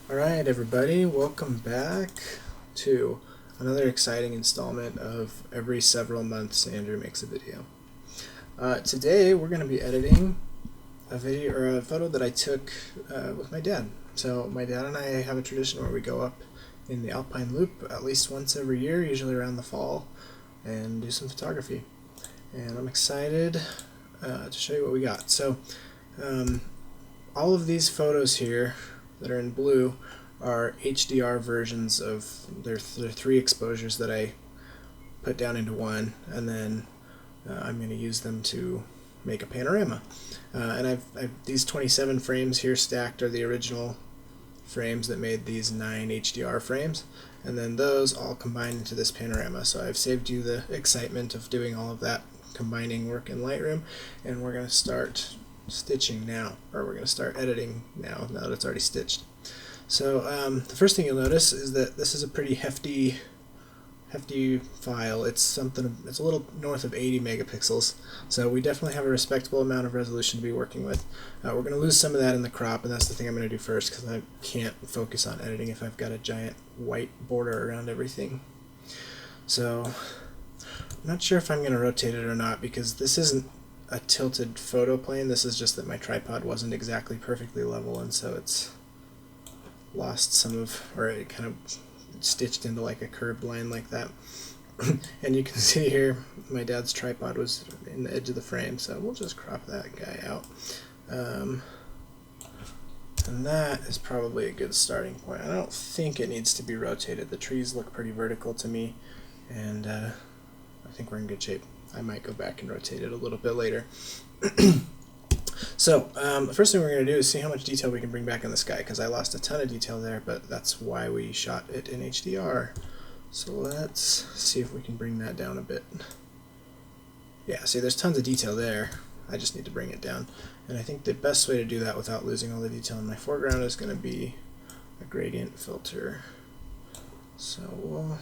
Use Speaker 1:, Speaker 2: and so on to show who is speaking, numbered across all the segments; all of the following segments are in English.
Speaker 1: Alright everybody, welcome back to another exciting installment of every several months Andrew makes a video. Today we're going to be editing a video or a photo that I took with my dad. So my dad and I have a tradition where we go up in the Alpine Loop at least once every year, usually around the fall, and do some photography. And I'm excited to show you what we got. So all of these photos here that are in blue are HDR versions of their three exposures that I put down into one, and then I'm going to use them to make a panorama. And I've these 27 frames here stacked are the original frames that made these 9 HDR frames, and then those all combined into this panorama. So I've saved you the excitement of doing all of that combining work in Lightroom, and we're going to start stitching now, or we're going to start editing now that it's already stitched. So the first thing you'll notice is that this is a pretty hefty file. It's a little north of 80 megapixels, so we definitely have a respectable amount of resolution to be working with. We're going to lose some of that in the crop, and that's the thing I'm going to do first because I can't focus on editing if I've got a giant white border around everything. So I'm not sure if I'm going to rotate it or not because this isn't a tilted photo plane. This is just that my tripod wasn't exactly perfectly level, and so it's lost some of, or it kind of stitched into like a curved line like that. And you can see here my dad's tripod was in the edge of the frame, so we'll just crop that guy out. And that is probably a good starting point. I don't think it needs to be rotated. The trees look pretty vertical to me, and I think we're in good shape. I might go back and rotate it a little bit later. So the first thing we're going to do is see how much detail we can bring back in the sky, because I lost a ton of detail there, but that's why we shot it in HDR. So let's see if we can bring that down a bit. Yeah, see, there's tons of detail there. I just need to bring it down. And I think the best way to do that without losing all the detail in my foreground is going to be a gradient filter. So we'll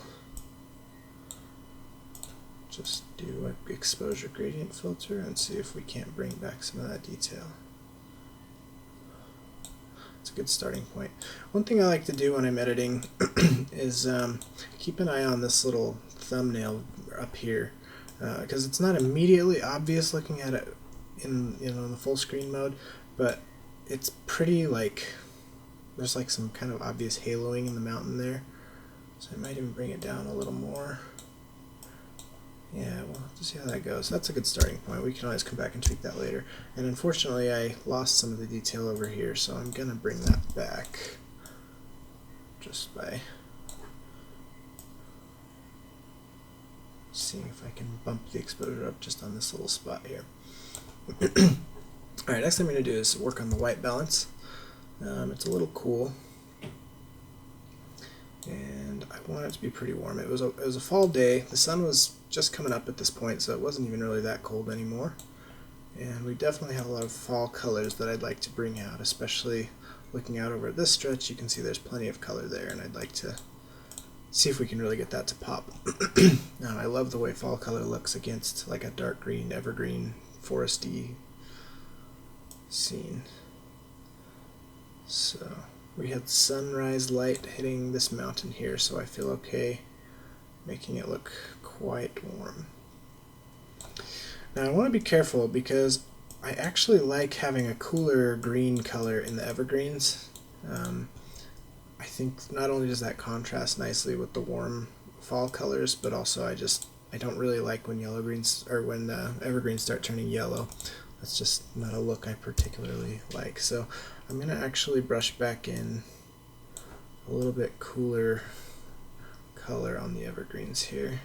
Speaker 1: just do an exposure gradient filter and see if we can't bring back some of that detail. It's a good starting point. One thing I like to do when I'm editing is keep an eye on this little thumbnail up here, because it's not immediately obvious looking at it in the full screen mode, but it's pretty, like, there's like some kind of obvious haloing in the mountain there, so I might even bring it down a little more. Yeah, we'll have to see how that goes. That's a good starting point. We can always come back and tweak that later. And unfortunately, I lost some of the detail over here, so I'm going to bring that back just by seeing if I can bump the exposure up just on this little spot here. Alright, next thing I'm going to do is work on the white balance. It's a little cool, and I want it to be pretty warm. It was a fall day. The sun was just coming up at this point, so it wasn't even really that cold anymore. And we definitely have a lot of fall colors that I'd like to bring out, especially looking out over this stretch. You can see there's plenty of color there, and I'd like to see if we can really get that to pop. Now, I love the way fall color looks against like a dark green, evergreen, foresty scene. So we had sunrise light hitting this mountain here, so I feel okay making it look quite warm. Now I want to be careful because I actually like having a cooler green color in the evergreens. I think not only does that contrast nicely with the warm fall colors, but also I don't really like when evergreens start turning yellow. That's just not a look I particularly like. So I'm going to actually brush back in a little bit cooler color on the evergreens here.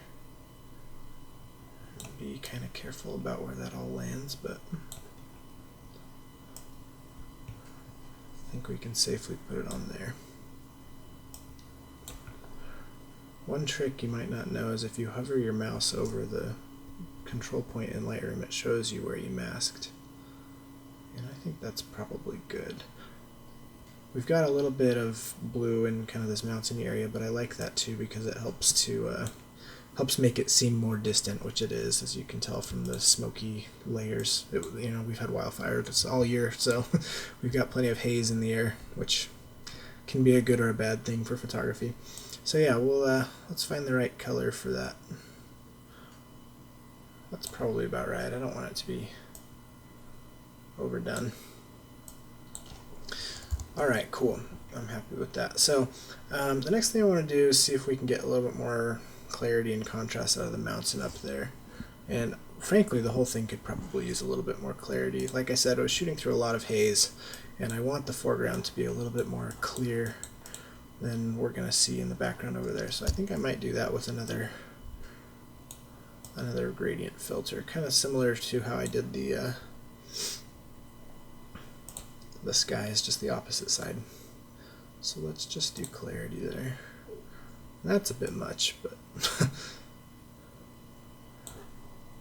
Speaker 1: Be kind of careful about where that all lands, but I think we can safely put it on there. One trick you might not know is if you hover your mouse over the control point in Lightroom, it shows you where you masked. And I think that's probably good. We've got a little bit of blue in kind of this mountain area, but I like that too because it helps make it seem more distant, which it is, as you can tell from the smoky layers. We've had wildfires all year, so we've got plenty of haze in the air, which can be a good or a bad thing for photography. So yeah, we'll let's find the right color for that. That's probably about right. I don't want it to be overdone. Alright, cool. I'm happy with that. So the next thing I want to do is see if we can get a little bit more clarity and contrast out of the mountain up there. And frankly, the whole thing could probably use a little bit more clarity. Like I said, I was shooting through a lot of haze, and I want the foreground to be a little bit more clear than we're going to see in the background over there. So I think I might do that with another gradient filter, kind of similar to how I did the sky, is just the opposite side. So let's just do clarity there. That's a bit much, but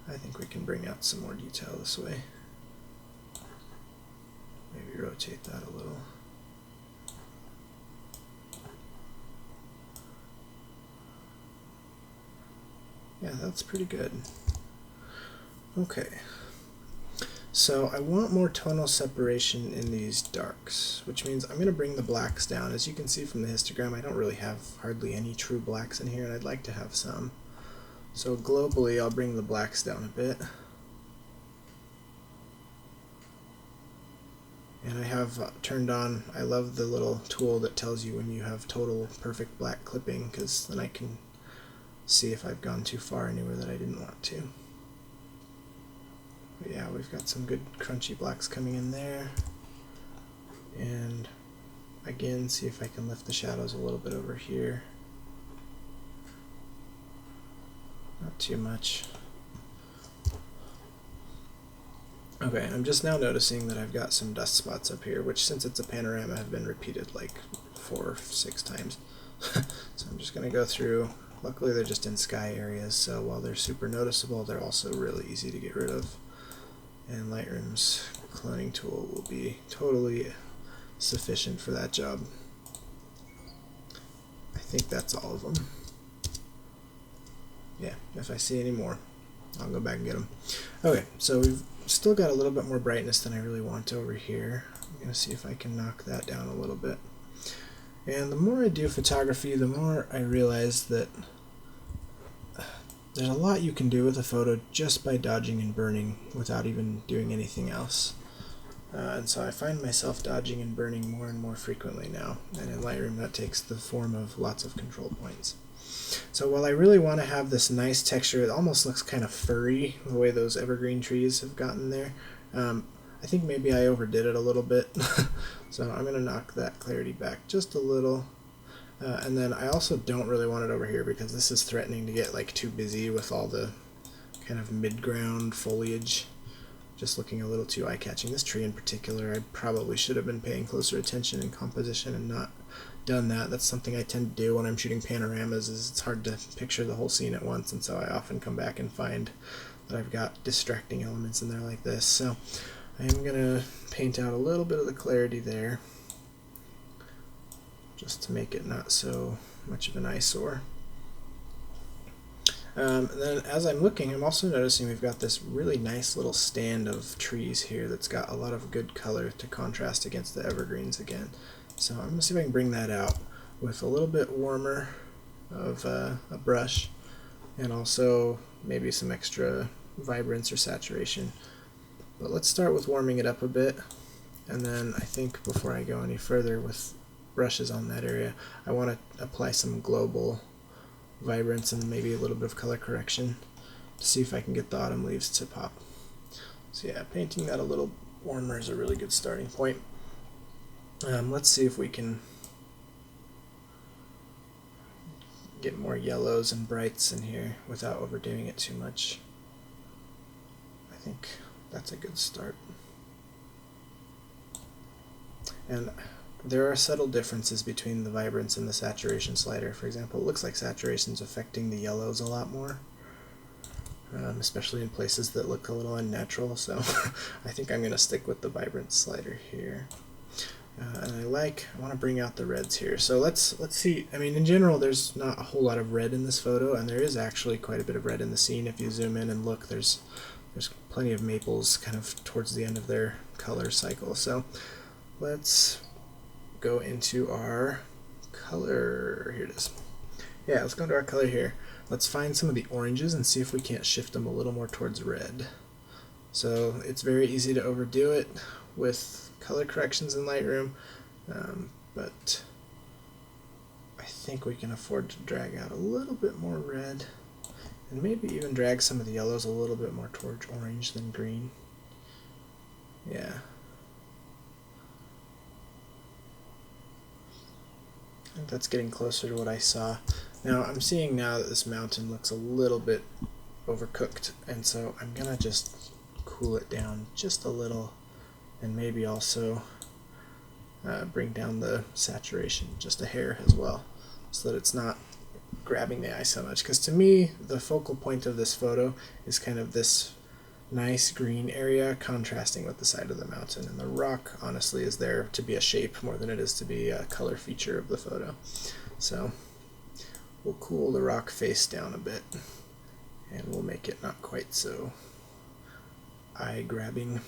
Speaker 1: I think we can bring out some more detail this way. Maybe rotate that a little. Yeah, that's pretty good. Okay. So I want more tonal separation in these darks, which means I'm going to bring the blacks down. As you can see from the histogram, I don't really have hardly any true blacks in here, and I'd like to have some. So globally, I'll bring the blacks down a bit. And I have turned on, I love the little tool that tells you when you have total perfect black clipping, because then I can see if I've gone too far anywhere that I didn't want to. But yeah, we've got some good crunchy blacks coming in there. And again, see if I can lift the shadows a little bit over here. Not too much. Okay, I'm just now noticing that I've got some dust spots up here, which since it's a panorama have been repeated like 4 or 6 times. So I'm just going to go through. Luckily they're just in sky areas, so while they're super noticeable, they're also really easy to get rid of. And Lightroom's cloning tool will be totally sufficient for that job. I think that's all of them. Yeah, if I see any more, I'll go back and get them. Okay, so we've still got a little bit more brightness than I really want over here. I'm going to see if I can knock that down a little bit. And the more I do photography, the more I realize that there's a lot you can do with a photo just by dodging and burning without even doing anything else. And so I find myself dodging and burning more and more frequently now. And in Lightroom that takes the form of lots of control points. So while I really want to have this nice texture, it almost looks kind of furry the way those evergreen trees have gotten there. I think maybe I overdid it a little bit. So I'm going to knock that clarity back just a little. And then I also don't really want it over here because this is threatening to get like too busy with all the kind of mid-ground foliage. Just looking a little too eye-catching. This tree in particular, I probably should have been paying closer attention in composition and not done that. That's something I tend to do when I'm shooting panoramas, is it's hard to picture the whole scene at once, and so I often come back and find that I've got distracting elements in there like this. So I am going to paint out a little bit of the clarity there, just to make it not so much of an eyesore. Then as I'm looking, I'm also noticing we've got this really nice little stand of trees here that's got a lot of good color to contrast against the evergreens again. So I'm going to see if I can bring that out with a little bit warmer of a brush, and also maybe some extra vibrance or saturation. But let's start with warming it up a bit, and then I think before I go any further with brushes on that area, I want to apply some global vibrance and maybe a little bit of color correction to see if I can get the autumn leaves to pop. So yeah, painting that a little warmer is a really good starting point. Let's see if we can get more yellows and brights in here without overdoing it too much. I think that's a good start. And there are subtle differences between the vibrance and the saturation slider. For example, it looks like saturation's affecting the yellows a lot more, especially in places that look a little unnatural, so I think I'm going to stick with the vibrance slider here. And I want to bring out the reds here. So let's see. I mean, in general, there's not a whole lot of red in this photo, and there is actually quite a bit of red in the scene. If you zoom in and look, there's plenty of maples kind of towards the end of their color cycle. So let's go into our color. Here it is. Yeah, let's go into our color here. Let's find some of the oranges and see if we can't shift them a little more towards red. So it's very easy to overdo it with color corrections in Lightroom, but I think we can afford to drag out a little bit more red and maybe even drag some of the yellows a little bit more towards orange than green. Yeah. I think that's getting closer to what I saw. Now I'm seeing now that this mountain looks a little bit overcooked, and so I'm gonna just cool it down just a little and maybe also bring down the saturation just a hair as well, so that it's not grabbing the eye so much. Because to me, the focal point of this photo is kind of this nice green area contrasting with the side of the mountain, and the rock honestly is there to be a shape more than it is to be a color feature of the photo. So we'll cool the rock face down a bit and we'll make it not quite so eye-grabbing,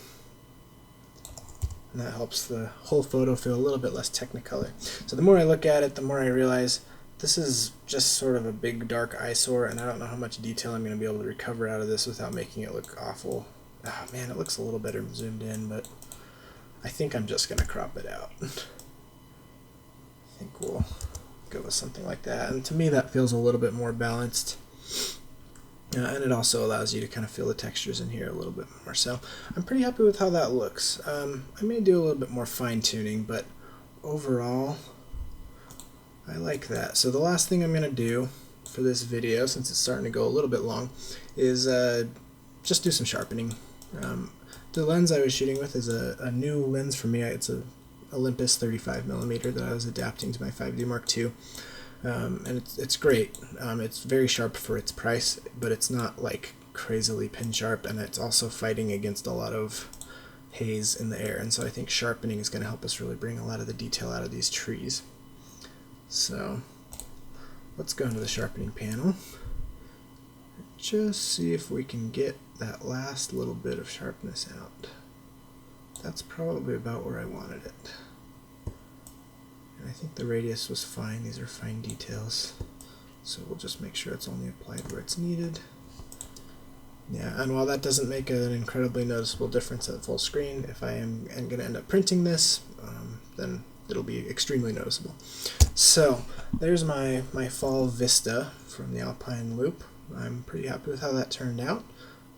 Speaker 1: and that helps the whole photo feel a little bit less technicolor. So the more I look at it, the more I realize this is just sort of a big dark eyesore, and I don't know how much detail I'm going to be able to recover out of this without making it look awful. Ah, man, it looks a little better zoomed in, but I think I'm just going to crop it out. I think we'll go with something like that, and to me that feels a little bit more balanced. And it also allows you to kind of feel the textures in here a little bit more. So I'm pretty happy with how that looks. I may do a little bit more fine-tuning, but overall I like that. So the last thing I'm going to do for this video, since it's starting to go a little bit long, is just do some sharpening. The lens I was shooting with is a new lens for me. It's a Olympus 35mm that I was adapting to my 5D Mark II. And it's great. It's very sharp for its price, but it's not like crazily pin sharp, and it's also fighting against a lot of haze in the air, and so I think sharpening is going to help us really bring a lot of the detail out of these trees. So let's go into the sharpening panel, just see if we can get that last little bit of sharpness out. That's probably about where I wanted it. And I think the radius was fine. These are fine details, so we'll just make sure it's only applied where it's needed. Yeah, and while that doesn't make an incredibly noticeable difference at full screen, if I am going to end up printing this, then it'll be extremely noticeable. So there's my fall Vista from the Alpine Loop. I'm pretty happy with how that turned out.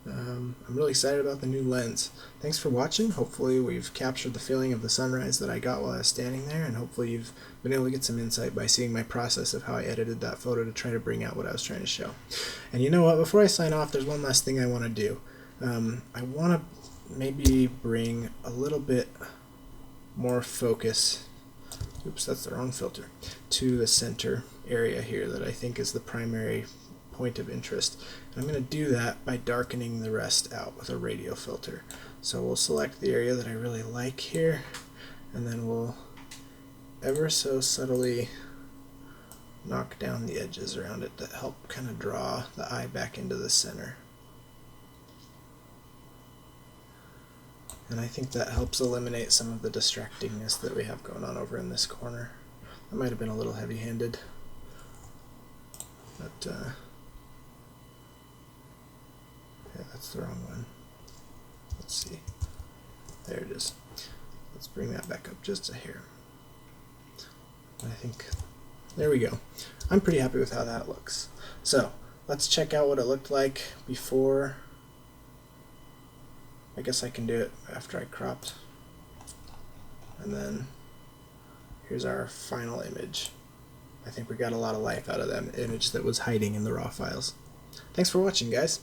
Speaker 1: I'm really excited about the new lens. Thanks for watching. Hopefully we've captured the feeling of the sunrise that I got while I was standing there, and hopefully you've been able to get some insight by seeing my process of how I edited that photo to try to bring out what I was trying to show. And you know what, before I sign off, there's one last thing I want to do. I want to maybe bring a little bit more focus, oops, that's the wrong filter, to the center area here that I think is the primary point of interest. And I'm going to do that by darkening the rest out with a radial filter. So we'll select the area that I really like here, and then we'll ever so subtly knock down the edges around it to help kind of draw the eye back into the center. And I think that helps eliminate some of the distractingness that we have going on over in this corner. That might have been a little heavy-handed, but yeah, that's the wrong one. Let's see. There it is. Let's bring that back up just a hair. I think, there we go. I'm pretty happy with how that looks. So let's check out what it looked like before. I guess I can do it after I cropped. And then here's our final image. I think we got a lot of life out of that image that was hiding in the raw files. Thanks for watching, guys.